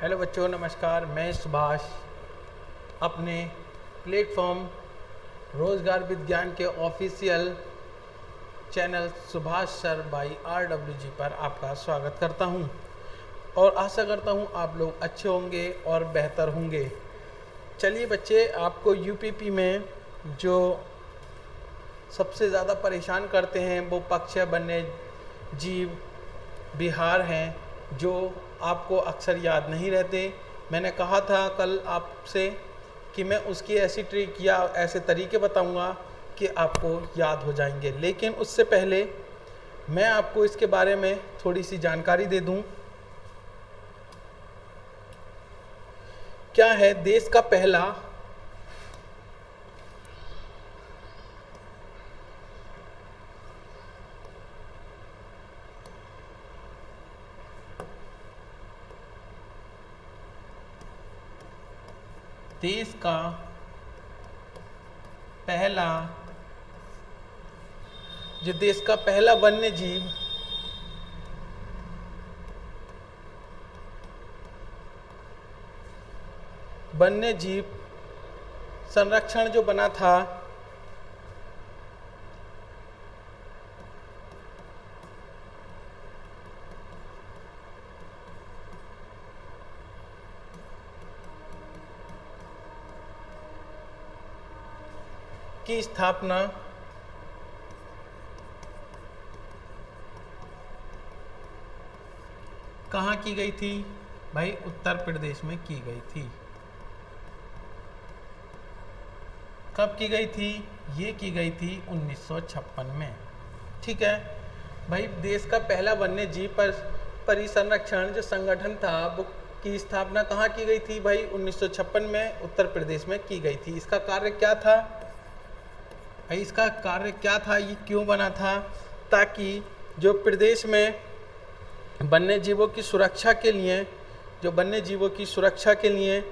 Hello बच्चों, नमस्कार। मैं सुभाष अपने प्लेटफॉर्म रोज़गार विज्ञान के official channel Subhash sir by RWG पर आपका स्वागत करता हूं और आशा करता हूं आप लोग अच्छे होंगे और बेहतर होंगे। चलिए बच्चे, आपको यूपीपी में जो सबसे ज़्यादा परेशान करते हैं वो पक्षी, वन्य जीव, बिहार हैं, जो आपको अक्सर याद नहीं रहते। मैंने कहा था कल आपसे कि मैं उसकी ऐसी ट्रिक या ऐसे तरीके बताऊंगा कि आपको याद हो जाएंगे, लेकिन उससे पहले मैं आपको इसके बारे में थोड़ी सी जानकारी दे दूं। क्या है देश का पहला देश का पहला जो देश का पहला वन्य जीव संरक्षण जो बना था की स्थापना कहाँ की गई थी? भाई उत्तर प्रदेश में की गई थी। कब की गई थी? ये की गई थी 1956 में। ठीक है भाई, देश का पहला वन्य जीव परिसंरक्षण जो संगठन था वो की स्थापना कहाँ की गई थी? भाई 1956 में उत्तर प्रदेश में की गई थी। इसका कार्य क्या था? भाई इसका कार्य क्या था, ये क्यों बना था? ताकि जो प्रदेश में वन्य जीवों की सुरक्षा के लिए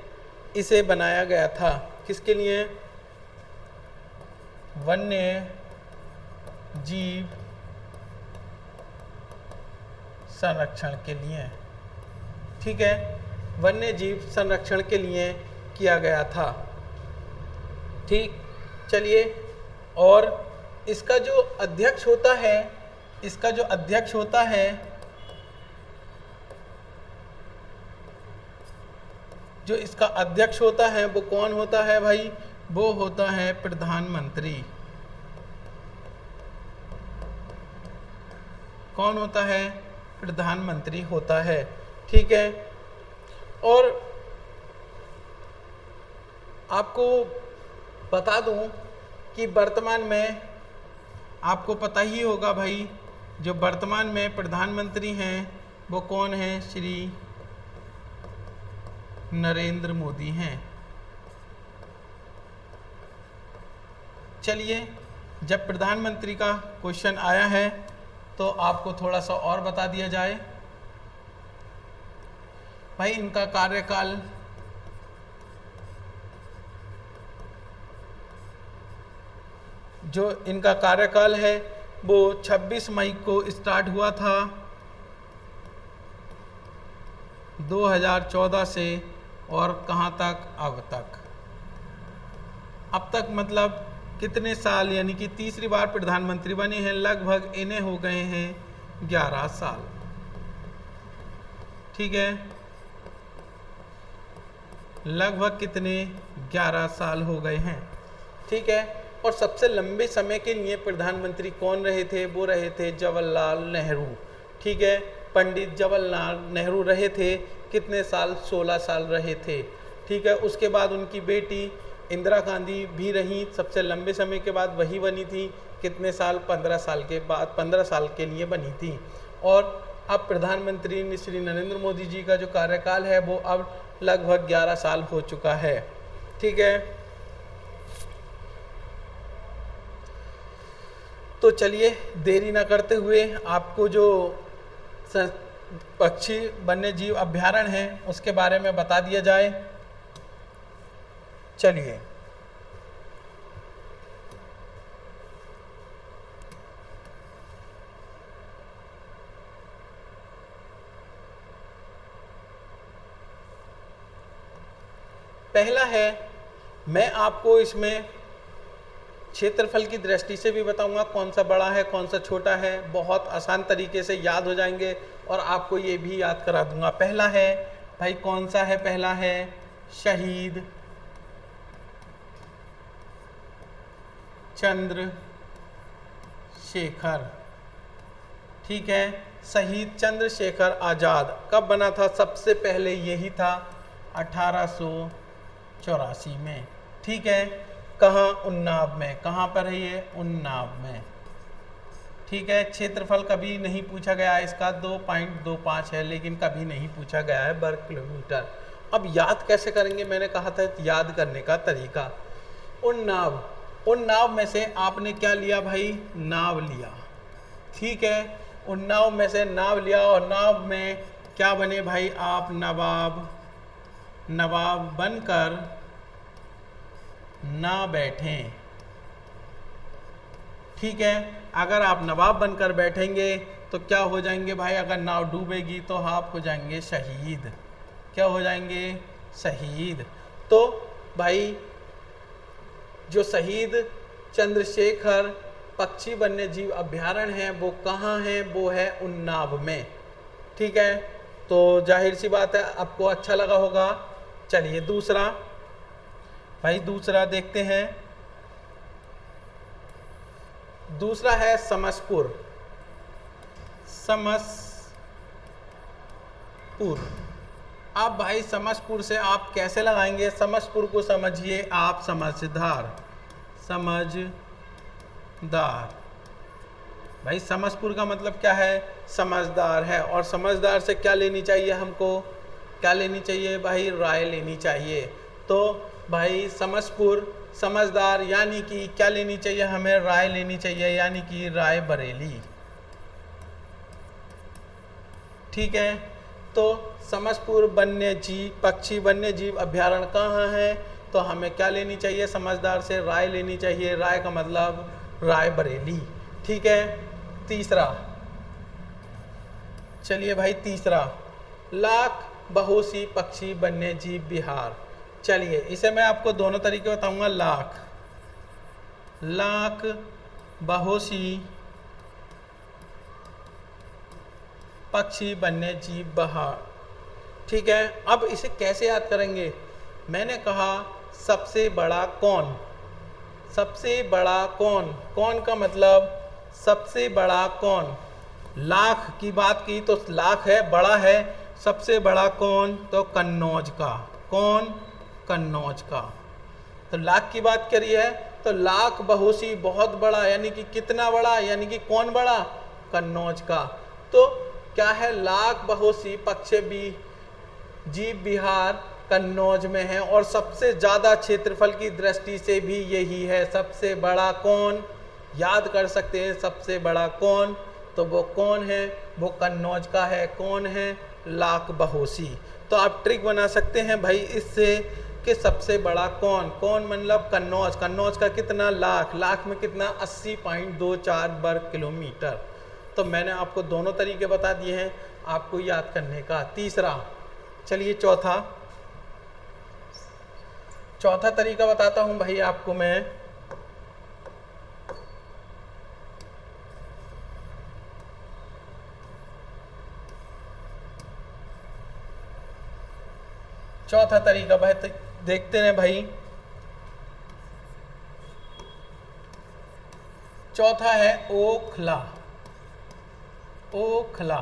इसे बनाया गया था। किसके लिए? वन्य जीव संरक्षण के लिए। ठीक है, वन्य जीव संरक्षण के लिए किया गया था। ठीक, चलिए। और इसका जो अध्यक्ष होता है वो कौन होता है भाई? वो होता है प्रधानमंत्री। कौन होता है? प्रधानमंत्री होता है। ठीक है, और आपको बता दूं कि वर्तमान में आपको पता ही होगा भाई, जो वर्तमान में प्रधानमंत्री हैं वो कौन हैं? श्री नरेंद्र मोदी हैं। चलिए, जब प्रधानमंत्री का क्वेश्चन आया है तो आपको थोड़ा सा और बता दिया जाए। भाई इनका कार्यकाल है वो 26 मई को स्टार्ट हुआ था 2014 से, और कहाँ तक? अब तक मतलब कितने साल? यानी कि तीसरी बार प्रधानमंत्री बने हैं। लगभग इन्हें हो गए हैं 11 साल। ठीक है, लगभग कितने? 11 साल हो गए हैं। ठीक है, और सबसे लंबे समय के लिए प्रधानमंत्री कौन रहे थे? वो रहे थे जवाहरलाल नेहरू। ठीक है, पंडित जवाहरलाल नेहरू रहे थे। कितने साल? 16 साल रहे थे। ठीक है, उसके बाद उनकी बेटी इंदिरा गांधी भी रही, सबसे लंबे समय के बाद वही बनी थी। कितने साल? 15 साल के बाद, 15 साल के लिए बनी थी। और अब प्रधानमंत्री श्री नरेंद्र मोदी जी का जो कार्यकाल है वो अब लगभग 11 साल हो चुका है। ठीक है, तो चलिए देरी ना करते हुए आपको जो पक्षी वन्य जीव अभ्यारण्य है उसके बारे में बता दिया जाए। चलिए, पहला है, मैं आपको इसमें क्षेत्रफल की दृष्टि से भी बताऊंगा कौन सा बड़ा है कौन सा छोटा है, बहुत आसान तरीके से याद हो जाएंगे और आपको ये भी याद करा दूंगा। पहला है भाई, कौन सा है? पहला है शहीद चंद्रशेखर। ठीक है, शहीद चंद्रशेखर आज़ाद कब बना था? सबसे पहले यही था 1884 में। ठीक है, कहाँ? उन्नाव में। कहाँ पर है ये? उन्नाव में। ठीक है, क्षेत्रफल कभी नहीं पूछा गया इसका, 2.25 है, लेकिन कभी नहीं पूछा गया है वर्ग किलोमीटर। अब याद कैसे करेंगे? मैंने कहा था याद करने का तरीका, उन्नाव, उन्नाव में से आपने क्या लिया भाई? नाव लिया। ठीक है, उन्नाव में से नाव लिया और नाव में क्या बने भाई? आप नवाब, नवाब बनकर ना बैठें। ठीक है, अगर आप नवाब बनकर बैठेंगे तो क्या हो जाएंगे भाई? अगर नाव डूबेगी तो आप हो जाएंगे शहीद। क्या हो जाएंगे? शहीद। तो भाई जो शहीद चंद्रशेखर पक्षी वन्य जीव अभ्यारण्य है वो कहाँ है? वो है उन्नाव में। ठीक है, तो जाहिर सी बात है आपको अच्छा लगा होगा। चलिए दूसरा भाई, दूसरा देखते हैं। दूसरा है समसपुर। समसपुर। अब भाई समसपुर से आप कैसे लगाएंगे? समसपुर को समझिए आप समझदार, समझदार। भाई समसपुर का मतलब क्या है? समझदार है। और समझदार से क्या लेनी चाहिए हमको? क्या लेनी चाहिए भाई? राय लेनी चाहिए। तो भाई समसपुर समझदार यानी कि क्या लेनी चाहिए हमें? राय लेनी चाहिए, यानी कि राय बरेली। ठीक है, तो समसपुर वन्य जीव पक्षी वन्य जीव अभ्यारण्य कहाँ है? तो हमें क्या लेनी चाहिए? समझदार से राय लेनी चाहिए। राय का मतलब राय बरेली। ठीक है, तीसरा, चलिए भाई तीसरा, लाख बहोसी पक्षी वन्य जीव विहार। चलिए इसे मैं आपको दोनों तरीके बताऊंगा। लाख, लाख बहोसी पक्षी वन्य जीव विहार। ठीक है, अब इसे कैसे याद करेंगे? मैंने कहा सबसे बड़ा कौन? सबसे बड़ा कौन? कौन का मतलब सबसे बड़ा कौन? लाख की बात की तो लाख है, बड़ा है। सबसे बड़ा कौन? तो कन्नौज का। कौन? कन्नौज का। तो लाख की बात करी है तो लाख बहोसी बहुत बड़ा, यानी कि कितना बड़ा? यानी कि कौन बड़ा? कन्नौज का। तो क्या है? लाख बहोसी पक्षी जीव विहार कन्नौज में है और सबसे ज़्यादा क्षेत्रफल की दृष्टि से भी यही है। सबसे बड़ा कौन? याद कर सकते हैं सबसे बड़ा कौन? तो वो कौन है? वो कन्नौज का है। कौन है? लाख बहोसी। तो आप ट्रिक बना सकते हैं भाई इससे कि सबसे बड़ा कौन? कौन मतलब कन्नौज। कन्नौज का कितना? लाख। लाख में कितना? 80.24 वर्ग किलोमीटर। तो मैंने आपको दोनों तरीके बता दिए हैं आपको याद करने का। तीसरा, चलिए चौथा, चौथा तरीका बताता हूं भाई आपको मैं। चौथा तरीका भाई देखते हैं भाई। चौथा है ओखला। ओखला।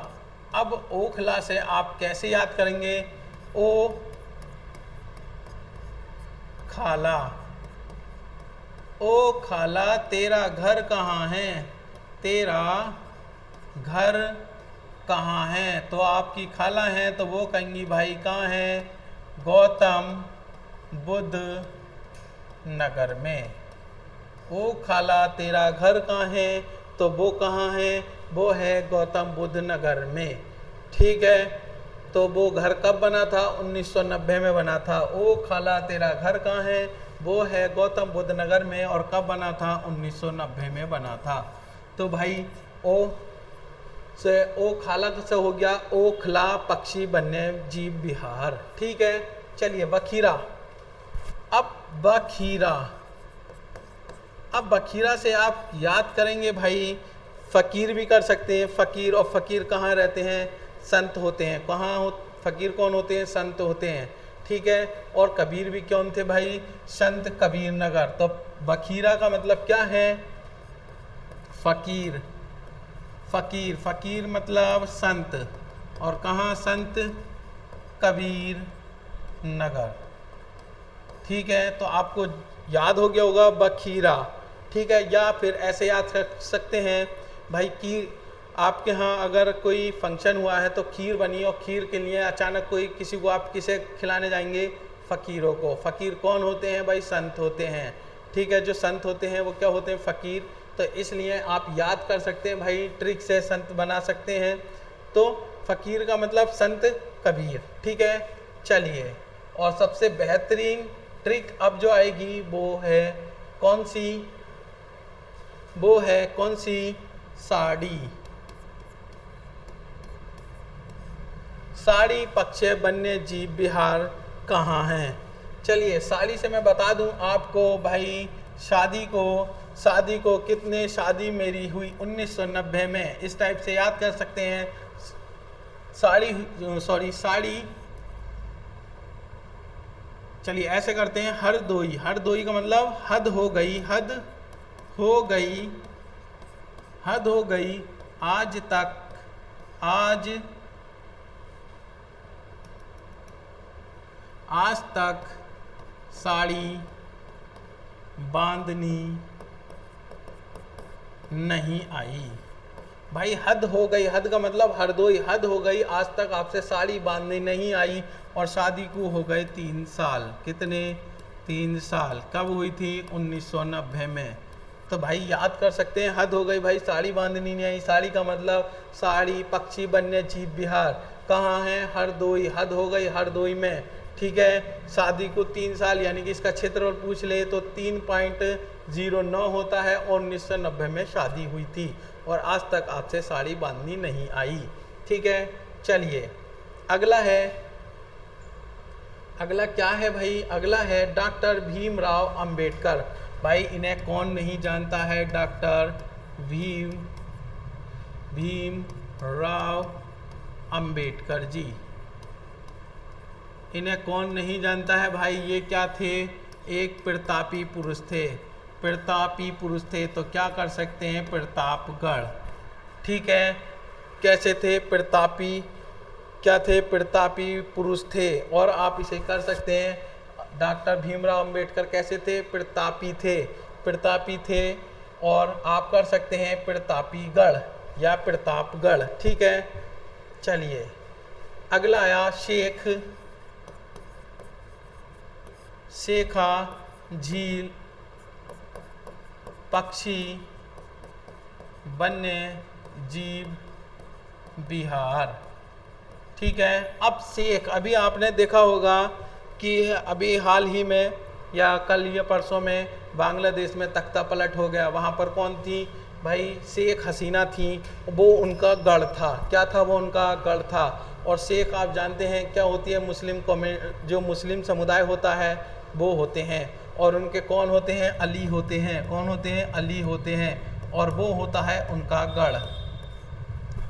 अब ओखला से आप कैसे याद करेंगे? ओ खाला। ओ खाला तेरा घर कहाँ है? तेरा घर कहाँ है? तो आपकी खाला है तो वो कहेंगी भाई कहाँ है? गौतम बुद्ध नगर में। ओ खाला तेरा घर कहाँ है? तो वो कहाँ है? वो है गौतम बुद्ध नगर में। ठीक है, तो वो घर कब बना था? 1990 में बना था। ओ खाला तेरा घर कहाँ है? वो है गौतम बुद्ध नगर में। और कब बना था? 1990 में बना था। तो भाई ओ से ओ खाला से हो गया ओखला पक्षी वन्य जीव विहार। ठीक है, चलिए बखीरा। बखीरा। अब बखीरा से आप याद करेंगे भाई, फ़कीर भी कर सकते हैं, फ़कीर। और फ़कीर कहाँ रहते हैं? संत होते हैं। कहाँ हो फ़कीर? कौन होते हैं? संत होते हैं, ठीक है। और कबीर भी कौन थे भाई? संत कबीर नगर। तो बखीरा का मतलब क्या है? फ़कीर। फ़कीर, फ़कीर मतलब संत। और कहाँ संत? कबीर नगर, ठीक है। तो आपको याद हो गया होगा बखीरा, ठीक है। या फिर ऐसे याद कर सकते हैं भाई कि आपके यहाँ अगर कोई फंक्शन हुआ है तो खीर बनी, और खीर के लिए अचानक कोई किसी को आप किसे खिलाने जाएंगे? फ़कीरों को। फ़कीर कौन होते हैं भाई? संत होते हैं, ठीक है। जो संत होते हैं वो क्या होते हैं? फ़कीर। तो इसलिए आप याद कर सकते हैं भाई, ट्रिक से संत बना सकते हैं। तो फ़कीर का मतलब संत कबीर, ठीक है। चलिए, और सबसे बेहतरीन ट्रिक अब जो आएगी वो है कौन सी? वो है कौन सी? साड़ी। साड़ी पक्षी वन्य जीव विहार कहाँ हैं? चलिए, साड़ी से मैं बता दूं आपको भाई, शादी को कितने शादी मेरी हुई 1990 में, इस टाइप से याद कर सकते हैं। साड़ी, चलिए ऐसे करते हैं, हरदोई। हरदोई का मतलब हद हो गई, हद हो गई, हद हो गई आज तक, आज तक साड़ी बांधनी नहीं आई। भाई हद हो गई, हद का मतलब हरदोई, हद हो गई आज तक आपसे साड़ी बांधनी नहीं आई। और शादी को हो गए 3 साल। कितने? 3 साल। कब हुई थी? 1990 में। तो भाई याद कर सकते हैं, हद हो गई भाई, साड़ी बांधनी नहीं आई। साड़ी का मतलब साड़ी पक्षी वन्य जीव विहार कहाँ है? हरदोई। हद हो गई हरदोई में, ठीक है। शादी को 3 साल, यानी कि इसका क्षेत्रफल पूछ ले तो 3.09 होता है। और 1990 में शादी हुई थी, और आज तक आपसे साड़ी बांधनी नहीं आई, ठीक है। चलिए, अगला क्या है भाई? अगला है डॉक्टर भीमराव अंबेडकर। भाई इन्हें कौन नहीं जानता है? डॉक्टर भीमराव अंबेडकर जी, इन्हें कौन नहीं जानता है भाई? ये क्या थे? एक प्रतापी पुरुष थे। प्रतापी पुरुष थे, तो क्या कर सकते हैं? प्रतापगढ़, ठीक है। कैसे थे? प्रतापी क्या थे? प्रतापी पुरुष थे। और आप इसे कर सकते हैं, डॉक्टर भीमराव अंबेडकर कैसे थे? प्रतापी थे, प्रतापी थे। और आप कर सकते हैं प्रतापीगढ़ या प्रतापगढ़, ठीक है। चलिए, अगला आया शेखा झील पक्षी वन्य जीव विहार, ठीक है। अब शेख, अभी आपने देखा होगा कि अभी हाल ही में या कल या परसों में बांग्लादेश में तख्ता पलट हो गया। वहाँ पर कौन थी भाई? शेख हसीना थी। वो उनका गढ़ था। क्या था? वो उनका गढ़ था। और शेख आप जानते हैं क्या होती है? जो मुस्लिम समुदाय होता है वो होते हैं। और उनके कौन होते हैं? अली होते हैं। कौन होते हैं? अली होते हैं। और वो होता है उनका गढ़।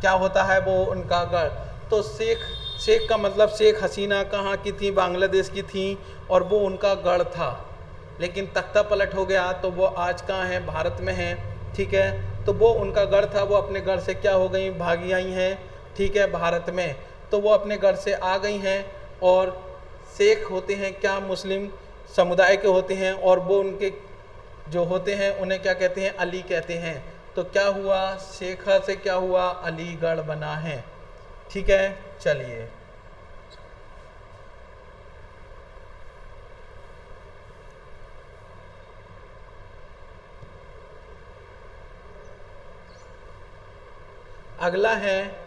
क्या होता है? वो उनका गढ़। तो शेख का मतलब शेख हसीना कहाँ की थी? बांग्लादेश की थी, और वो उनका गढ़ था। लेकिन तख्ता पलट हो गया तो वो आज कहाँ है? भारत में है, ठीक है। तो वो उनका गढ़ था, वो अपने घर से क्या हो गई? भागी आई हैं, ठीक है, भारत में। तो वो अपने घर से आ गई हैं। और शेख होते हैं क्या? मुस्लिम समुदाय के होते हैं। और वो उनके जो होते हैं उन्हें क्या कहते हैं? अली कहते हैं। तो क्या हुआ? शेखा से क्या हुआ? अलीगढ़ बना है, ठीक है। चलिए, अगला है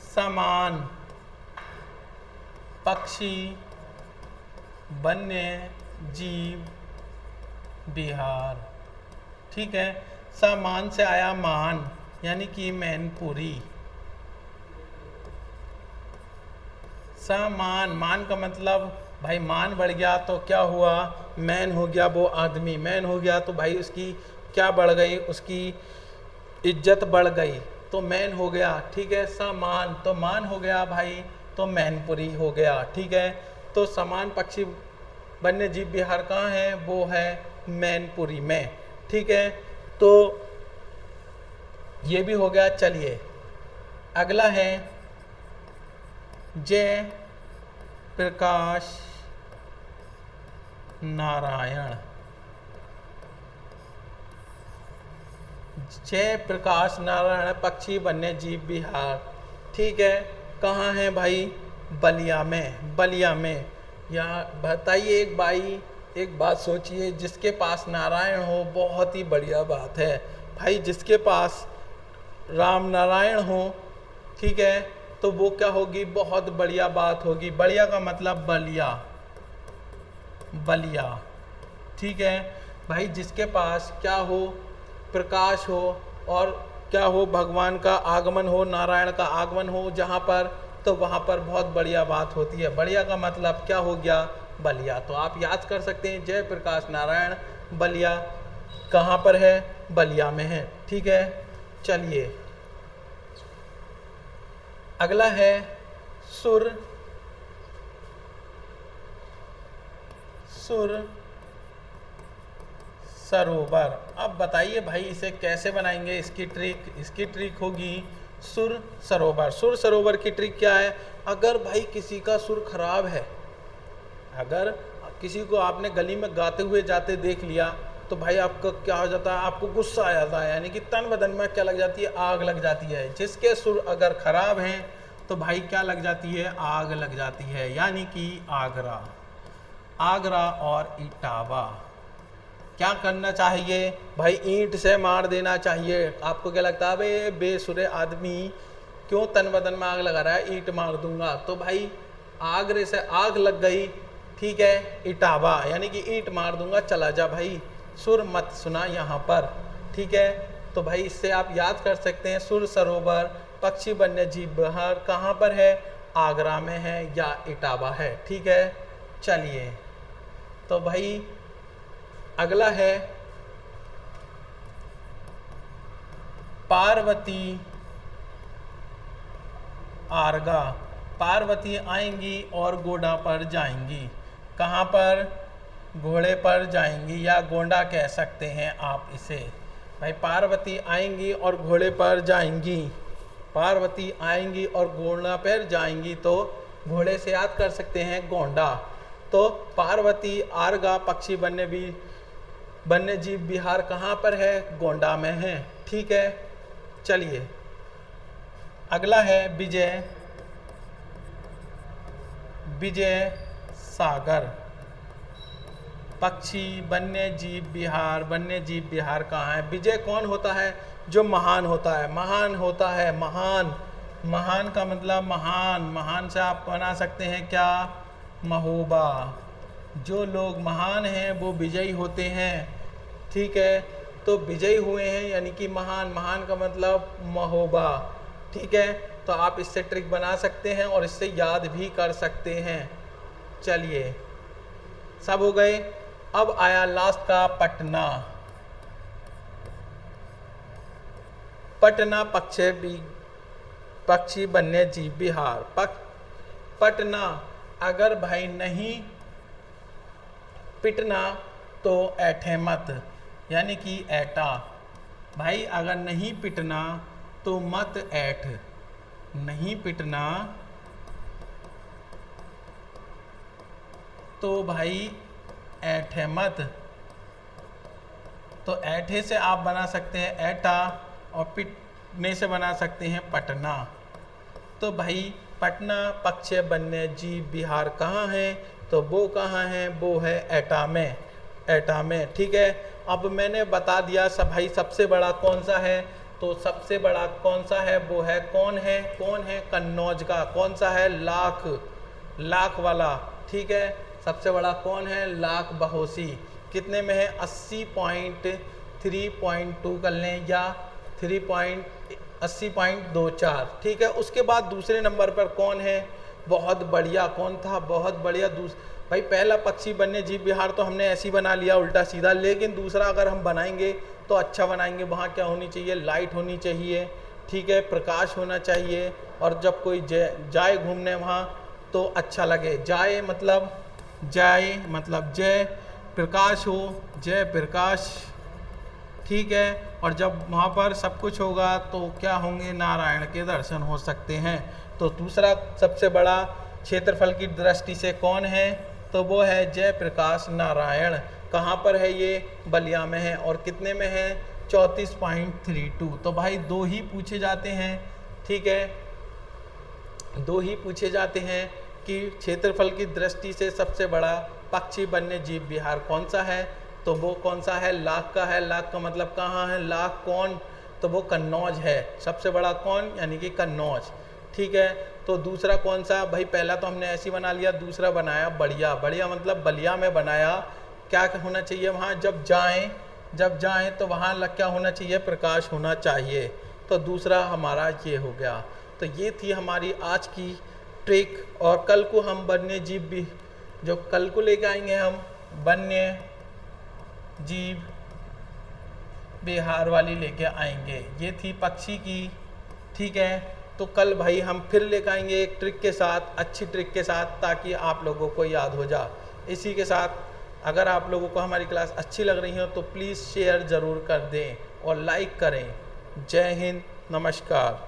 समान पक्षी वन्य जीव विहार, ठीक है। सामान से आया मान, यानी कि मैनपुरी। समान, मान का मतलब भाई मान बढ़ गया तो क्या हुआ, मैन हो गया वो आदमी, मैन हो गया तो भाई उसकी क्या बढ़ गई, उसकी इज्जत बढ़ गई तो मैन हो गया, ठीक है। समान तो मान हो गया भाई तो मैनपुरी हो गया, ठीक है। तो समान पक्षी वन्य जीव विहार कहाँ है, वो है मैनपुरी में, ठीक है। तो ये भी हो गया। चलिए अगला है जय प्रकाश नारायण। जय प्रकाश नारायण पक्षी वन्य जीव विहार, ठीक है। कहाँ है भाई, बलिया में, बलिया में। यहाँ बताइए एक भाई, एक बात सोचिए, जिसके पास नारायण हो बहुत ही बढ़िया बात है भाई, जिसके पास राम नारायण हो, ठीक है, तो वो क्या होगी, बहुत बढ़िया बात होगी। बढ़िया का मतलब बलिया, बलिया, ठीक है भाई। जिसके पास क्या हो, प्रकाश हो और क्या हो, भगवान का आगमन हो, नारायण का आगमन हो जहाँ पर, तो वहाँ पर बहुत बढ़िया बात होती है। बढ़िया का मतलब क्या हो गया, बलिया। तो आप याद कर सकते हैं जय प्रकाश नारायण बलिया कहाँ पर है, बलिया में है, ठीक है। चलिए अगला है सुर सरोवर। अब बताइए भाई इसे कैसे बनाएंगे, इसकी ट्रिक होगी सुर सरोवर। सुर सरोवर की ट्रिक क्या है, अगर भाई किसी का सुर खराब है, अगर किसी को आपने गली में गाते हुए जाते देख लिया, तो भाई आपका क्या हो जाता है, आपको गुस्सा आ जाता है, यानी कि तन बदन में क्या लग जाती है, आग लग जाती है। जिसके सुर अगर खराब हैं तो भाई क्या लग जाती है, आग लग जाती है, यानी कि आगरा, आगरा और इटावा। क्या करना चाहिए भाई, ईंट से मार देना चाहिए। आपको क्या लगता है, बे बेसुरे आदमी क्यों तन बदन में आग लगा रहा है, ईंट मार दूंगा। तो भाई आगरे से आग लग गई, ठीक है। इटावा यानी कि ईंट मार दूंगा, चला जा भाई, सुर मत सुना यहाँ पर, ठीक है। तो भाई इससे आप याद कर सकते हैं सुर सरोवर पक्षी वन्य जीव विहार कहाँ पर है, आगरा में है या इटावा है, ठीक है। चलिए तो भाई अगला है पार्वती आरगा। पार्वती आएंगी और गोंडा पर जाएंगी, कहाँ पर, घोड़े पर जाएंगी या गोंडा कह सकते हैं आप इसे। भाई पार्वती आएंगी और घोड़े पर जाएंगी, पार्वती आएंगी और गोंडा पर जाएंगी, तो घोड़े से याद कर सकते हैं गोंडा। तो पार्वती आरगा पक्षी वन्य जीव विहार कहाँ पर है, गोंडा में है, ठीक है। चलिए अगला है विजय सागर पक्षी वन्य जीव विहार। वन्य जीव विहार कहाँ है, विजय कौन होता है, जो महान होता है, महान होता है, महान, महान का मतलब महान, महान से आप बना सकते हैं क्या, महोबा। जो लोग महान हैं वो विजयी होते हैं, ठीक है। तो विजयी हुए हैं यानी कि महान, महान का मतलब महोबा, ठीक है। तो आप इससे ट्रिक बना सकते हैं और इससे याद भी कर सकते हैं। चलिए सब हो गए। अब आया लास्ट का पटना। पटना पक्षी वन्य जीव विहार। पटना अगर भाई नहीं पिटना तो ऐठे मत, यानी कि ऐटा। भाई अगर नहीं पिटना तो मत ऐठ, नहीं पिटना तो भाई ऐठे मत। तो ऐठे से आप बना सकते हैं ऐटा और पिटने से बना सकते हैं पटना। तो भाई पटना पक्षी वन्य जीव विहार कहाँ है, तो वो कहाँ है, वो है एटा में, एटा में, ठीक है। अब मैंने बता दिया सब भाई सबसे बड़ा कौन सा है, तो सबसे बड़ा कौन सा है वो है कौन है कन्नौज का। कौन सा है, लाख वाला, ठीक है। सबसे बड़ा कौन है, लाख बहोसी। कितने में है, 80.3.2 कर लें या 80.24, ठीक है। उसके बाद दूसरे नंबर पर कौन है, बहुत बढ़िया। कौन था? बहुत बढ़िया। भाई पहला पक्षी वन्य जीव विहार तो हमने ऐसे ही बना लिया उल्टा सीधा, लेकिन दूसरा अगर हम बनाएंगे तो अच्छा बनाएंगे। वहाँ क्या होनी चाहिए? लाइट होनी चाहिए, ठीक है, प्रकाश होना चाहिए, और जब कोई जाए घूमने वहाँ तो अच्छा लगे। जाए मतलब जय प्रकाश हो, जय प्रकाश, ठीक है। और जब वहाँ पर सब कुछ होगा तो क्या होंगे? नारायण के दर्शन हो सकते हैं। तो दूसरा सबसे बड़ा क्षेत्रफल की दृष्टि से कौन है? तो वो है जयप्रकाश नारायण। कहाँ पर है ये? बलिया में है। और कितने में है? 34.32। तो भाई दो ही पूछे जाते हैं, ठीक है, दो ही पूछे जाते हैं कि क्षेत्रफल की दृष्टि से सबसे बड़ा पक्षी वन्य जीव विहार कौन सा है? तो वो कौन सा है? लाख का है। लाख का मतलब कहाँ है? लाख कौन? तो वो कन्नौज है। सबसे बड़ा कौन? यानी कि कन्नौज, ठीक है। तो दूसरा कौन सा? भाई पहला तो हमने ऐसे बना लिया, दूसरा बनाया बढ़िया। बढ़िया मतलब बलिया में बनाया। क्या होना चाहिए वहाँ? जब जाएं तो वहाँ क्या होना चाहिए? प्रकाश होना चाहिए। तो दूसरा हमारा ये हो गया। तो ये थी हमारी आज की ट्रिक। और कल को हम वन्य जीव भी जो कल को लेके आएंगे, हम वन्य जीव विहार वाली लेके आएंगे। ये थी पक्षी की, ठीक है। तो कल भाई हम फिर लेकर आएंगे एक ट्रिक के साथ, अच्छी ट्रिक के साथ, ताकि आप लोगों को याद हो जा। इसी के साथ अगर आप लोगों को हमारी क्लास अच्छी लग रही हो तो प्लीज़ शेयर ज़रूर कर दें और लाइक करें। जय हिंद, नमस्कार।